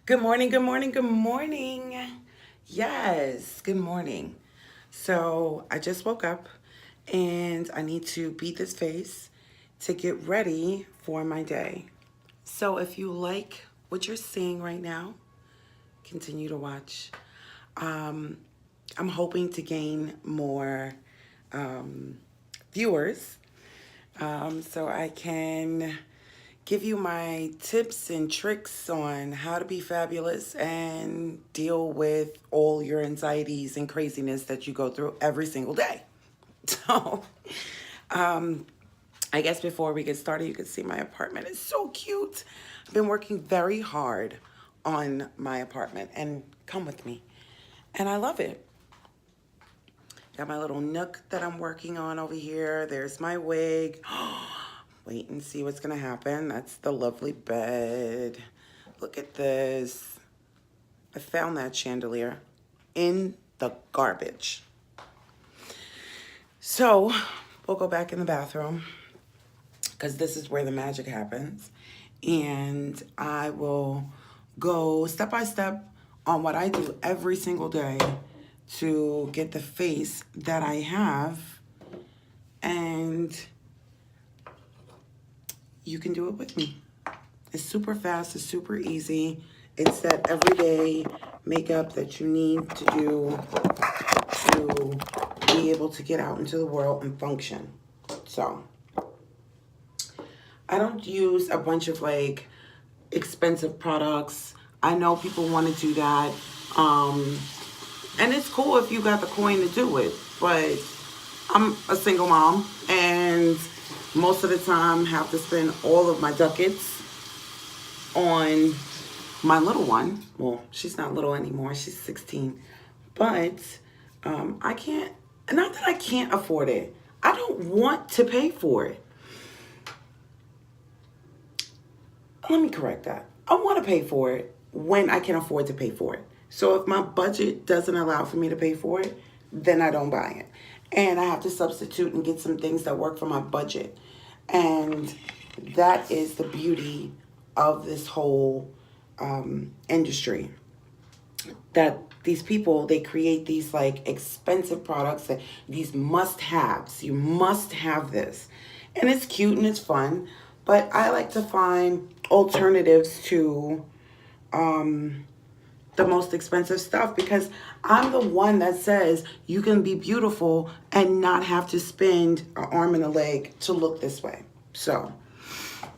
Good morning, good morning, good morning. Yes, good morning. So I just woke up and I need to beat this face to get ready for my day. So if you like what you're seeing right now, continue to watch. Um, I'm hoping to gain more viewers so I can give you my tips and tricks on how to be fabulous and deal with all your anxieties and craziness that you go through every single day. So, I guess before we get started, you can see my apartment is so cute. I've been working very hard on my apartment and come with me. And I love it. Got my little nook that I'm working on over here. There's my wig. Wait and see what's gonna happen. That's the lovely bed. Look at this. I found that chandelier in the garbage. So we'll go back in the bathroom because this is where the magic happens. And I will go step by step on what I do every single day to get the face that I have. And you can do it with me. It's super fast, it's super easy. It's that everyday makeup that you need to do to be able to get out into the world and function. So, I don't use a bunch of like expensive products. I know people want to do that. And it's cool if you got the coin to do it, but I'm a single mom and most of the time have to spend all of my ducats on my little one. Well, she's not little anymore. She's 16. But I can't, not that I can't afford it. I don't want to pay for it. Let me correct that. I want to pay for it when I can afford to pay for it. So if my budget doesn't allow for me to pay for it, then I don't buy it. And I have to substitute and get some things that work for my budget. And that is the beauty of this whole industry. That these people, they create these like expensive products, that these must haves. You must have this. And it's cute and it's fun. But I like to find alternatives to the most expensive stuff because I'm the one that says you can be beautiful and not have to spend an arm and a leg to look this way. So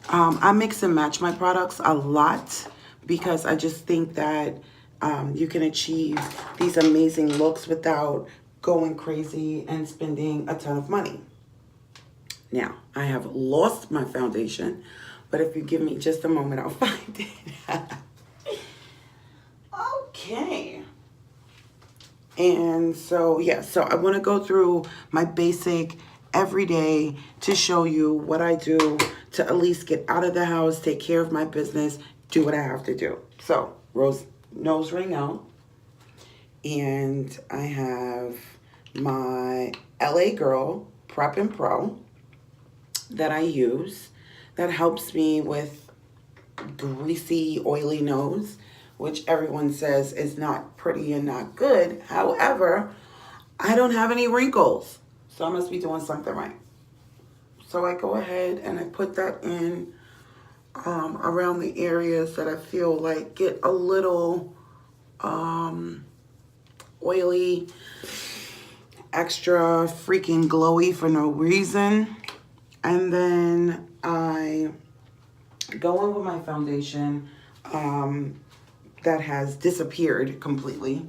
I mix and match my products a lot because I just think that you can achieve these amazing looks without going crazy and spending a ton of money. Now, I have lost my foundation, but if you give me just a moment, I'll find it. Okay. And so, yeah, so I want to go through my basic everyday to show you what I do to at least get out of the house, take care of my business, do what I have to do. So, Rose nose ring out. And I have my LA Girl Prep and Pro that I use that helps me with greasy, oily nose, which everyone says is not pretty and not good. However, I don't have any wrinkles, so I must be doing something right. So I go ahead and I put that in around the areas that I feel like get a little oily, extra freaking glowy for no reason. And then I go in with my foundation that has disappeared completely.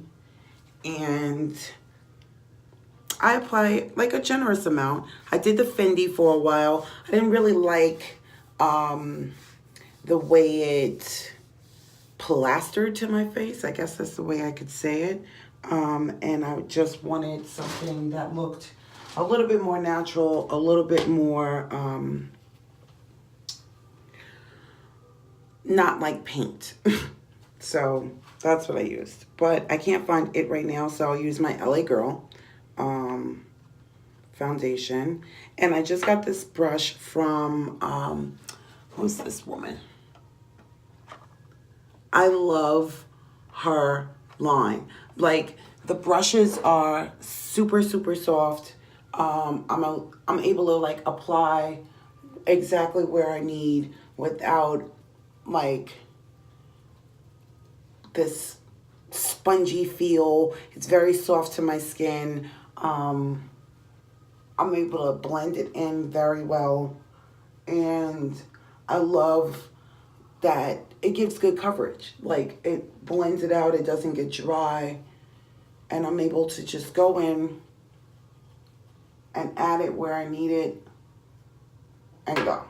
And I apply like a generous amount. I did the Fendi for a while. I didn't really like the way it plastered to my face. I guess that's the way I could say it. And I just wanted something that looked a little bit more natural, a little bit more not like paint. So that's what I used. But I can't find it right now, so I'll use my LA Girl foundation. And I just got this brush from, who's this woman? I love her line. Like, the brushes are super, super soft. I'm able to like apply exactly where I need without like this spongy feel. It's very soft to my skin. I'm able to blend it in very well. And I love that it gives good coverage. Like, it blends it out, it doesn't get dry. And I'm able to just go in and add it where I need it and go.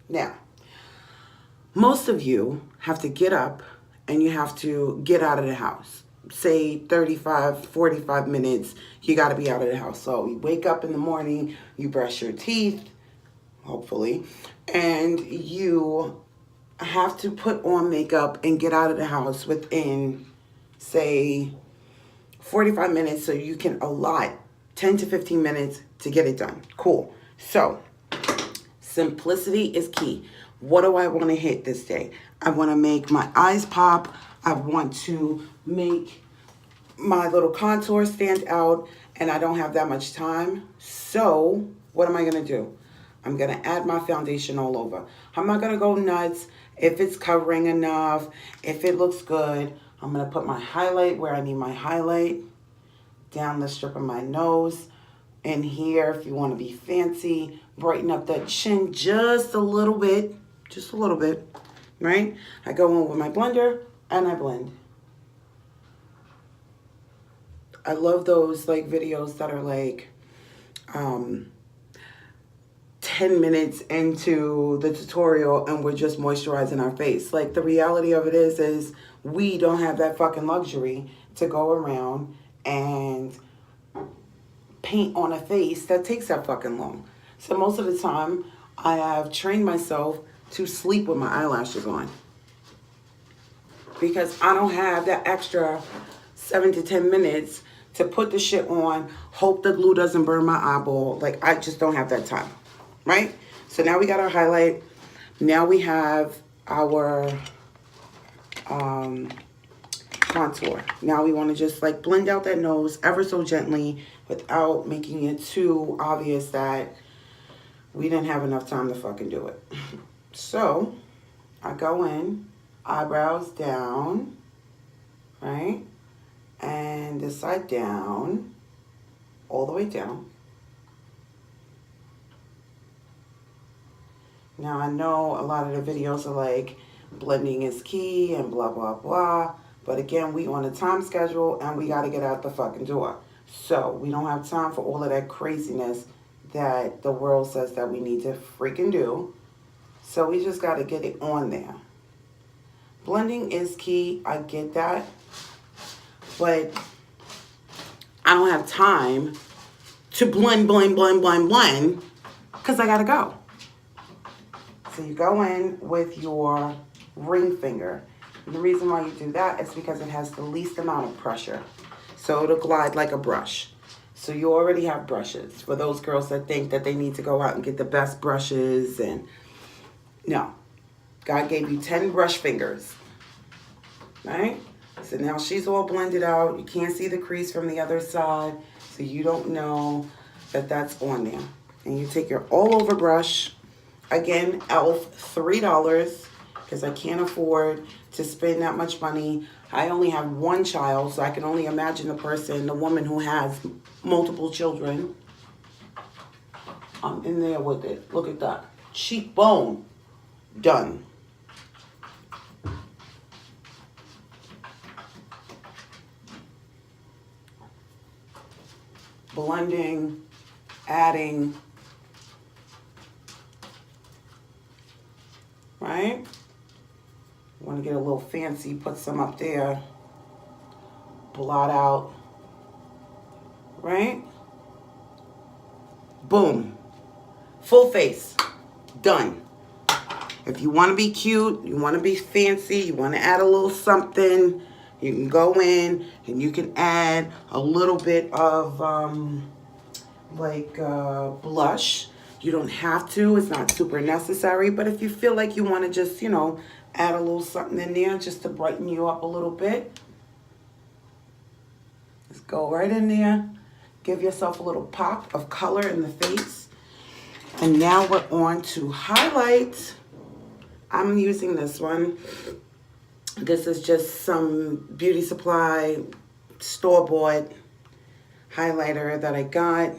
Now, most of you have to get up and you have to get out of the house. Say 35, 45 minutes, you got to be out of the house. So you wake up in the morning, you brush your teeth, hopefully, and you have to put on makeup and get out of the house within, say, 45 minutes, so you can allot 10 to 15 minutes to get it done. Cool. So, simplicity is key. What do I want to hit this day? I want to make my eyes pop. I want to make my little contour stand out, and I don't have that much time. So, what am I going to do? I'm going to add my foundation all over. I'm not going to go nuts if it's covering enough, if it looks good. I'm going to put my highlight where I need my highlight, down the strip of my nose, and here, if you want to be fancy, brighten up that chin just a little bit, right? I go in with my blender and I blend. I love those like videos that are like 10 minutes into the tutorial and we're just moisturizing our face. Like, the reality of it is we don't have that fucking luxury to go around and paint on a face that takes that fucking long. So most of the time, I have trained myself to sleep with my eyelashes on, because I don't have that extra 7 to 10 minutes to put the shit on, hope the glue doesn't burn my eyeball. Like, I just don't have that time, right? So now we got our highlight. Now we have our contour. Now we want to just like blend out that nose ever so gently without making it too obvious that we didn't have enough time to fucking do it. So I go in, eyebrows down, right? And this side down, all the way down. Now I know a lot of the videos are like blending is key and blah, blah, blah. But again, we on a time schedule and we got to get out the fucking door. So we don't have time for all of that craziness that the world says that we need to freaking do. So we just got to get it on there. Blending is key. I get that. But I don't have time to blend, because I got to go. So you go in with your ring finger. And the reason why you do that is because it has the least amount of pressure. So it'll glide like a brush. So you already have brushes. For those girls that think that they need to go out and get the best brushes, and no. God gave you 10 brush fingers. Right? So now she's all blended out. You can't see the crease from the other side. So you don't know that that's on there. And you take your all over brush. Again, e.l.f. $3, because I can't afford to spend that much money. I only have one child, so I can only imagine the woman who has multiple children. I'm in there with it. Look at that. Cheekbone. Done. Blending, adding, right? Want to get a little fancy, put some up there, blot out, right? Boom. Full face. Done. If you want to be cute, you want to be fancy, you want to add a little something, you can go in and you can add a little bit of blush. You don't have to. It's not super necessary. But if you feel like you want to just, you know, add a little something in there just to brighten you up a little bit, just go right in there. Give yourself a little pop of color in the face. And now we're on to highlight. I'm using this one. This is just some beauty supply store-bought highlighter that I got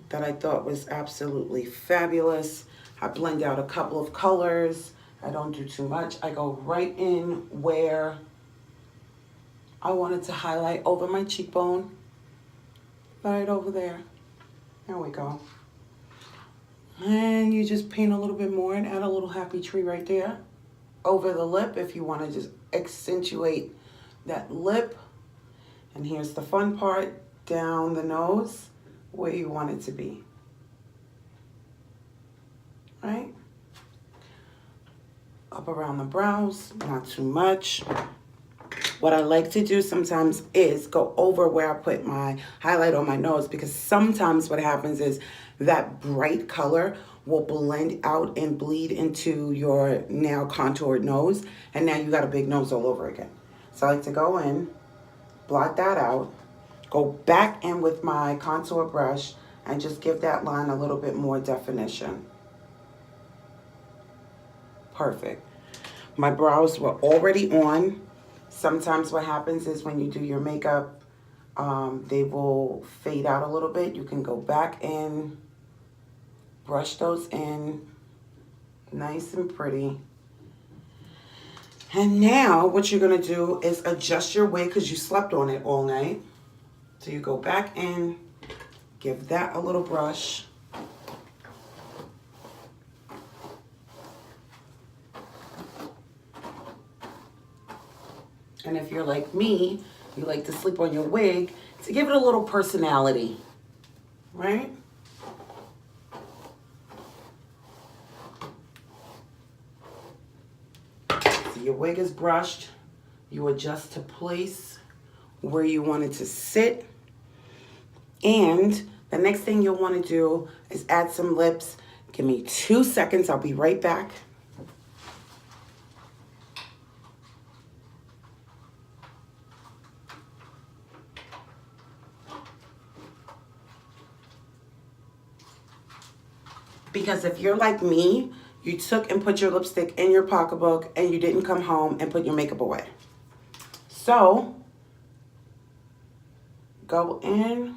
that I thought was absolutely fabulous. I blend out a couple of colors. I don't do too much. I go right in where I wanted to highlight over my cheekbone. Right over there. There we go. And you just paint a little bit more and add a little happy tree right there. Over the lip if you want to just accentuate that lip. And here's the fun part, down the nose where you want it to be. Right? Up around the brows, not too much. What I like to do sometimes is go over where I put my highlight on my nose, because sometimes what happens is that bright color will blend out and bleed into your now contoured nose, and now you got a big nose all over again. So I like to go in, blot that out, go back in with my contour brush and just give that line a little bit more definition. Perfect. My brows were already on. Sometimes what happens is when you do your makeup, they will fade out a little bit. You can go back in, brush those in, nice and pretty. And now what you're gonna do is adjust your wig because you slept on it all night. So you go back in, give that a little brush. And if you're like me, you like to sleep on your wig to give it a little personality, right? So your wig is brushed. You adjust to place where you want it to sit. And the next thing you'll want to do is add some lips. Give me 2 seconds. I'll be right back. Because if you're like me, you took and put your lipstick in your pocketbook and you didn't come home and put your makeup away. So, go in,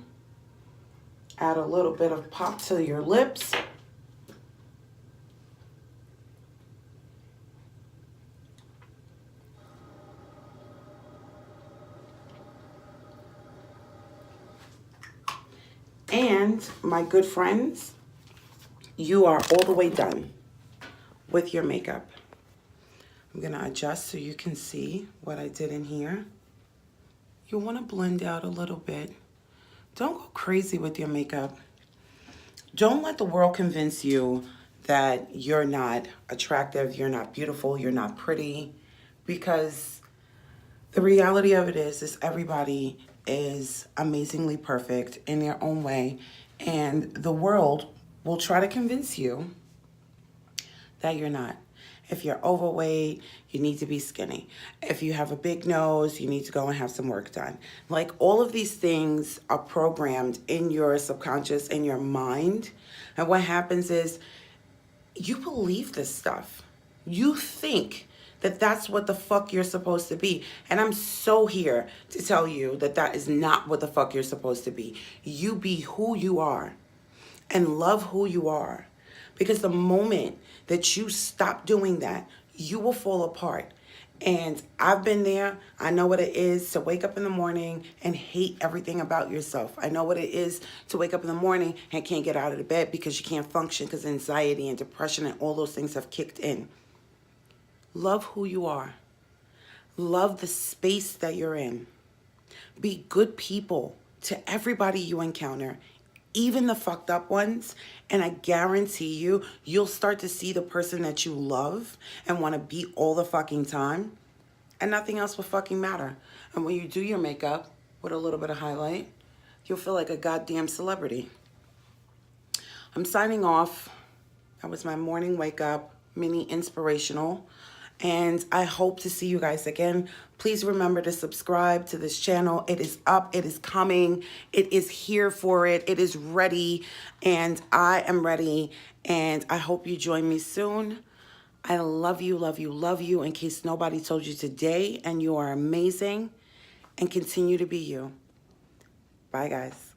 add a little bit of pop to your lips. And my good friends, you are all the way done with your makeup. I'm gonna adjust so you can see what I did in here. You wanna blend out a little bit. Don't go crazy with your makeup. Don't let the world convince you that you're not attractive, you're not beautiful, you're not pretty, because the reality of it is everybody is amazingly perfect in their own way, and the world will try to convince you that you're not. If you're overweight, you need to be skinny. If you have a big nose, you need to go and have some work done. Like, all of these things are programmed in your subconscious, in your mind. And what happens is you believe this stuff. You think that that's what the fuck you're supposed to be. And I'm so here to tell you that that is not what the fuck you're supposed to be. You be who you are and love who you are. Because the moment that you stop doing that, you will fall apart. And I've been there. I know what it is to wake up in the morning and hate everything about yourself. I know what it is to wake up in the morning and can't get out of the bed because you can't function because anxiety and depression and all those things have kicked in. Love who you are. Love the space that you're in. Be good people to everybody you encounter, even the fucked up ones, and I guarantee you, you'll start to see the person that you love and want to be all the fucking time, and nothing else will fucking matter. And when you do your makeup with a little bit of highlight, you'll feel like a goddamn celebrity. I'm signing off. That was my morning wake up, mini inspirational. And I hope to see you guys again. Please remember to subscribe to this channel. It is up, it is coming, it is here for it, it is ready, and I am ready. And I hope you join me soon. I love you, love you, love you, in case nobody told you today, and you are amazing, and continue to be you. Bye, guys.